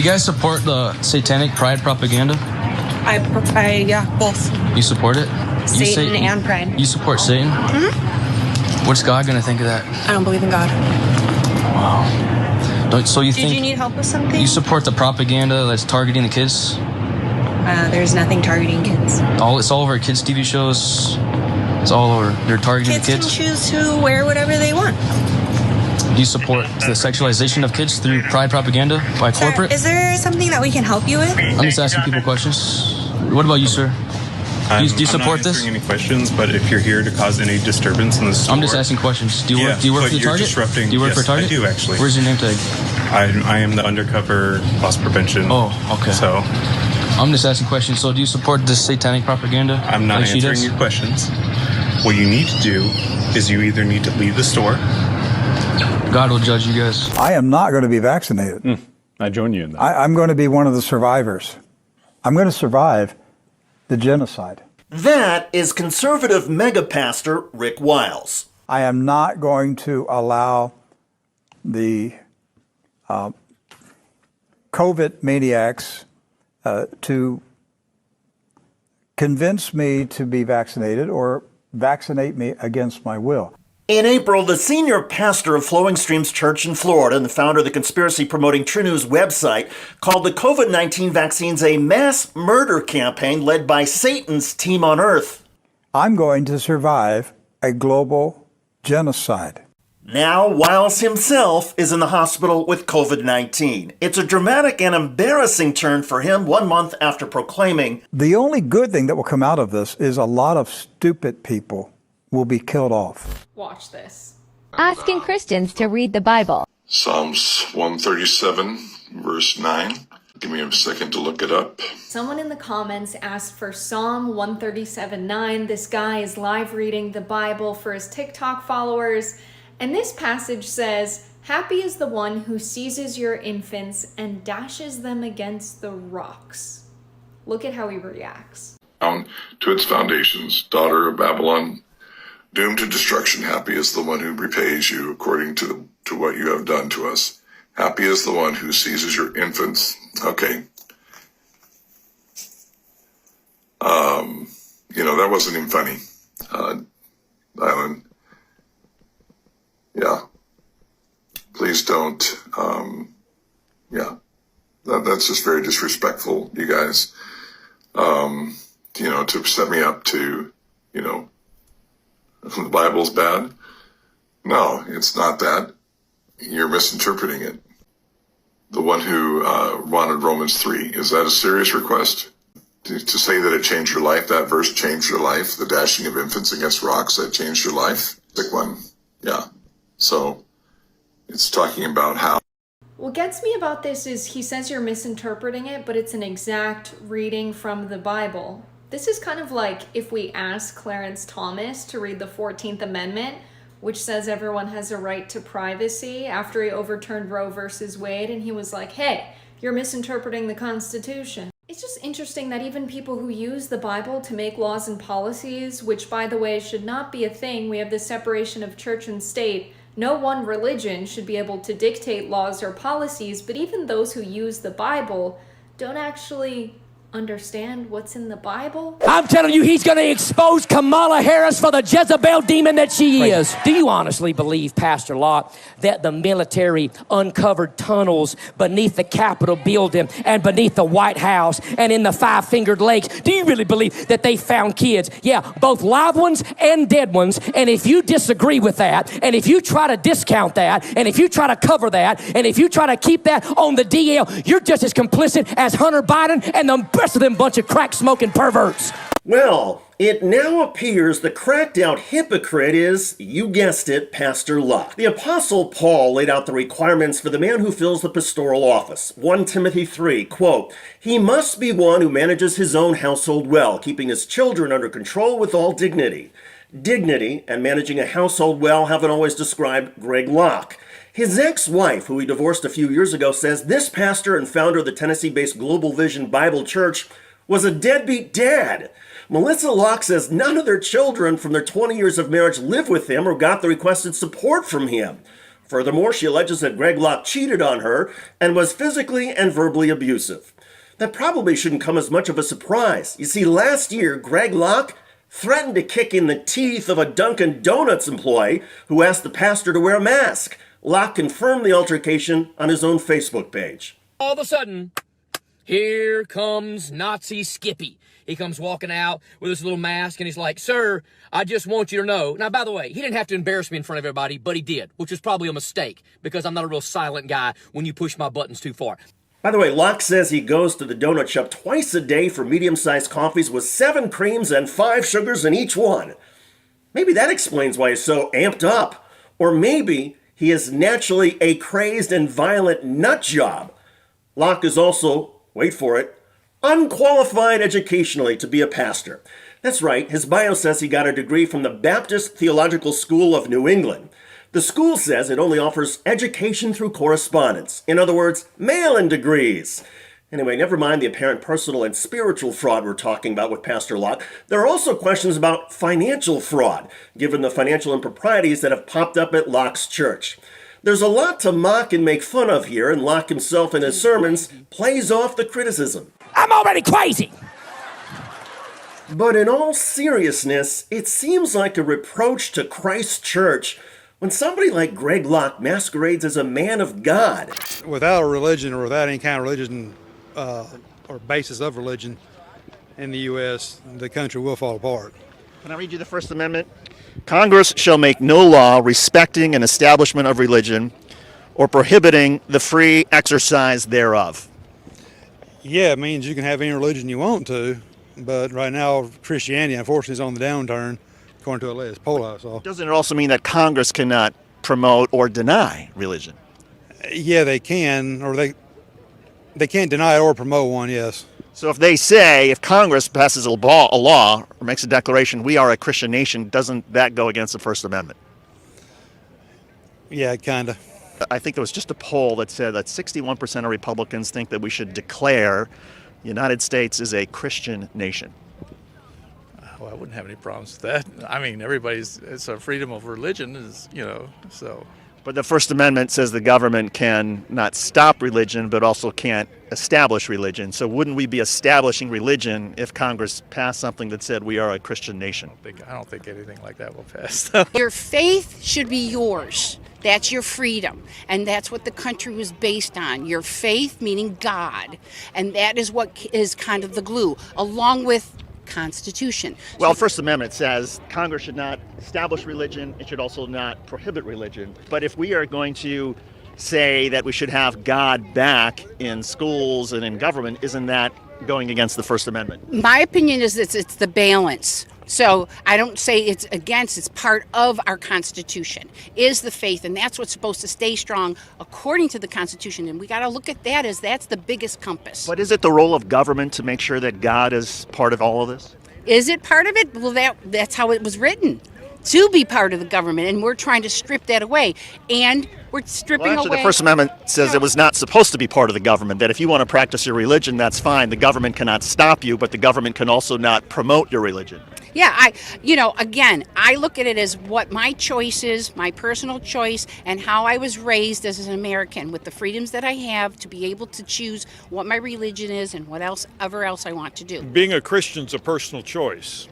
Do you guys support the satanic pride propaganda? Yeah, both. You support it? Satan and pride. You support Satan? Mm-hmm. What's God going to think of that? I don't believe in God. Wow. So you Did you need help with something? You support the propaganda that's targeting the kids? There's nothing targeting kids. It's all over kids' TV shows. It's all over. They're targeting the kids. Kids can choose to wear whatever they want. Do you support the sexualization of kids through pride propaganda by corporate? Is there something that we can help you with? I'm just asking people questions. What about you, sir? Do you support this? I'm not answering any questions, but if you're here to cause any disturbance in the store... I'm just asking questions. Do you work for the Target? Disrupting. Do you work for Target? I do, actually. Where's your name tag? I am the undercover loss prevention. Oh, okay. So... I'm just asking questions. So do you support this satanic propaganda? I'm not answering your questions. What you need to do is you either need to leave the store... God will judge you guys. I am not going to be vaccinated. I join you in that. I'm going to be one of the survivors. I'm going to survive the genocide. That is conservative megapastor Rick Wiles. I am not going to allow the COVID maniacs to convince me to be vaccinated or vaccinate me against my will. In April, the senior pastor of Flowing Streams Church in Florida and the founder of the conspiracy-promoting True News website called the COVID-19 vaccines a mass murder campaign led by Satan's team on Earth. I'm going to survive a global genocide. Now, Wiles himself is in the hospital with COVID-19. It's a dramatic and embarrassing turn for him 1 month after proclaiming, "The only good thing that will come out of this is a lot of stupid people will be killed off." Watch this. Asking Christians to read the Bible. Psalms 137, verse 9. Give me a second to look it up. Someone in the comments asked for Psalm 137:9. This guy is live reading the Bible for his TikTok followers. And this passage says, "Happy is the one who seizes your infants and dashes them against the rocks." Look at how he reacts. Down to its foundations, daughter of Babylon, doomed to destruction. Happy is the one who repays you according to what you have done to us. Happy is the one who seizes your infants. Okay. That wasn't even funny. Island. Yeah. Please don't. That's just very disrespectful, you guys. To set me up to, the Bible's bad. No, it's not that. You're misinterpreting it. The one who wanted Romans 3, is that a serious request? To say that it changed your life, that verse changed your life, the dashing of infants against rocks, that changed your life? Sick one. Yeah. So, it's talking about how. What gets me about this is he says you're misinterpreting it, but it's an exact reading from the Bible. This is kind of like if we ask Clarence Thomas to read the 14th Amendment, which says everyone has a right to privacy, after he overturned Roe versus Wade, and he was like, hey, you're misinterpreting the Constitution. It's just interesting that even people who use the Bible to make laws and policies, which by the way should not be a thing, we have the separation of church and state, no one religion should be able to dictate laws or policies, but even those who use the Bible don't actually understand what's in the Bible. I'm telling you, he's going to expose Kamala Harris for the Jezebel demon that she is. Do you honestly believe, Pastor Locke, that the military uncovered tunnels beneath the Capitol building and beneath the White House and in the Five-Fingered Lakes? Do you really believe that they found kids? Yeah, both live ones and dead ones. And if you disagree with that, and if you try to discount that, and if you try to cover that, and if you try to keep that on the DL, you're just as complicit as Hunter Biden and the rest of them bunch of crack-smoking perverts. Well, it now appears the cracked-out hypocrite is, you guessed it, Pastor Locke. The Apostle Paul laid out the requirements for the man who fills the pastoral office. 1 Timothy 3, quote, "He must be one who manages his own household well, keeping his children under control with all dignity." Dignity and managing a household well haven't always described Greg Locke. His ex-wife, who he divorced a few years ago, says this pastor and founder of the Tennessee-based Global Vision Bible Church was a deadbeat dad. Melissa Locke says none of their children from their 20 years of marriage live with him or got the requested support from him. Furthermore, she alleges that Greg Locke cheated on her and was physically and verbally abusive. That probably shouldn't come as much of a surprise. You see, last year, Greg Locke threatened to kick in the teeth of a Dunkin' Donuts employee who asked the pastor to wear a mask. Locke confirmed the altercation on his own Facebook page. All of a sudden, here comes Nazi Skippy. He comes walking out with his little mask, and he's like, "Sir, I just want you to know." Now, by the way, he didn't have to embarrass me in front of everybody, but he did, which was probably a mistake, because I'm not a real silent guy when you push my buttons too far. By the way, Locke says he goes to the donut shop twice a day for medium-sized coffees with 7 creams and 5 sugars in each one. Maybe that explains why he's so amped up. Or maybe he is naturally a crazed and violent nut job. Locke is also, wait for it, unqualified educationally to be a pastor. That's right, his bio says he got a degree from the Baptist Theological School of New England. The school says it only offers education through correspondence. In other words, mail-in degrees. Anyway, never mind the apparent personal and spiritual fraud we're talking about with Pastor Locke. There are also questions about financial fraud, given the financial improprieties that have popped up at Locke's church. There's a lot to mock and make fun of here, and Locke himself in his sermons plays off the criticism. I'm already crazy. But in all seriousness, it seems like a reproach to Christ's church when somebody like Greg Locke masquerades as a man of God. Without a religion or without any kind of religion or basis of religion in the U.S., the country will fall apart. Can I read you the First Amendment? Congress shall make no law respecting an establishment of religion or prohibiting the free exercise thereof. Yeah, it means you can have any religion you want to, but right now Christianity, unfortunately, is on the downturn, according to the latest poll I saw. Doesn't it also mean that Congress cannot promote or deny religion? Yeah, they can, or they can't deny or promote one, yes. So if they say, if Congress passes a law or makes a declaration, we are a Christian nation, doesn't that go against the First Amendment? Yeah, kind of. I think there was just a poll that said that 61% of Republicans think that we should declare the United States is a Christian nation. Well, I wouldn't have any problems with that. I mean, it's a freedom of religion, so. But the First Amendment says the government can not stop religion, but also can't establish religion. So wouldn't we be establishing religion if Congress passed something that said we are a Christian nation? I don't think anything like that will pass. Your faith should be yours. That's your freedom. And that's what the country was based on. Your faith, meaning God. And that is what is kind of the glue, along with Constitution. Well, First Amendment says Congress should not establish religion. It should also not prohibit religion. But if we are going to say that we should have God back in schools and in government, isn't that going against the First Amendment? My opinion is it's the balance. So I don't say it's against, it's part of our Constitution, is the faith, and that's what's supposed to stay strong according to the Constitution. And we got to look at that as that's the biggest compass. But is it the role of government to make sure that God is part of all of this? Is it part of it? Well, that's how it was written, to be part of the government, and we're trying to strip that away. And we're stripping away. The First Amendment says it was not supposed to be part of the government, that if you want to practice your religion, that's fine. The government cannot stop you, but the government can also not promote your religion. Yeah, again, I look at it as what my choice is, my personal choice, and how I was raised as an American with the freedoms that I have to be able to choose what my religion is and what else I want to do. Being a Christian's a personal choice.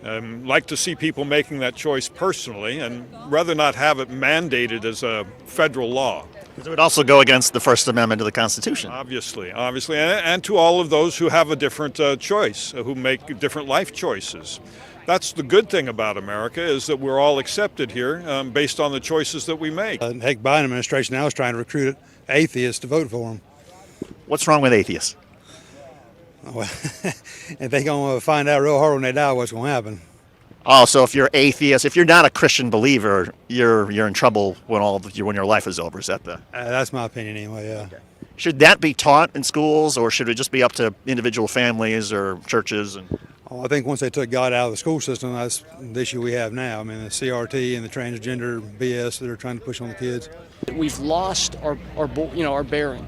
Like to see people making that choice personally and rather not have it mandated as a federal law. It would also go against the First Amendment of the Constitution. Obviously, and to all of those who have a different choice, who make different life choices. That's the good thing about America, is that we're all accepted here based on the choices that we make. The Biden administration now is trying to recruit atheists to vote for him. What's wrong with atheists? Well, if they're going to find out real hard when they die what's going to happen. Oh, so if you're atheist, if you're not a Christian believer, you're in trouble when your life is over. Is that the? That's my opinion anyway. Yeah. Okay. Should that be taught in schools, or should it just be up to individual families or churches? Oh, I think once they took God out of the school system, that's the issue we have now. I mean, the CRT and the transgender BS that they're trying to push on the kids. We've lost our bearing.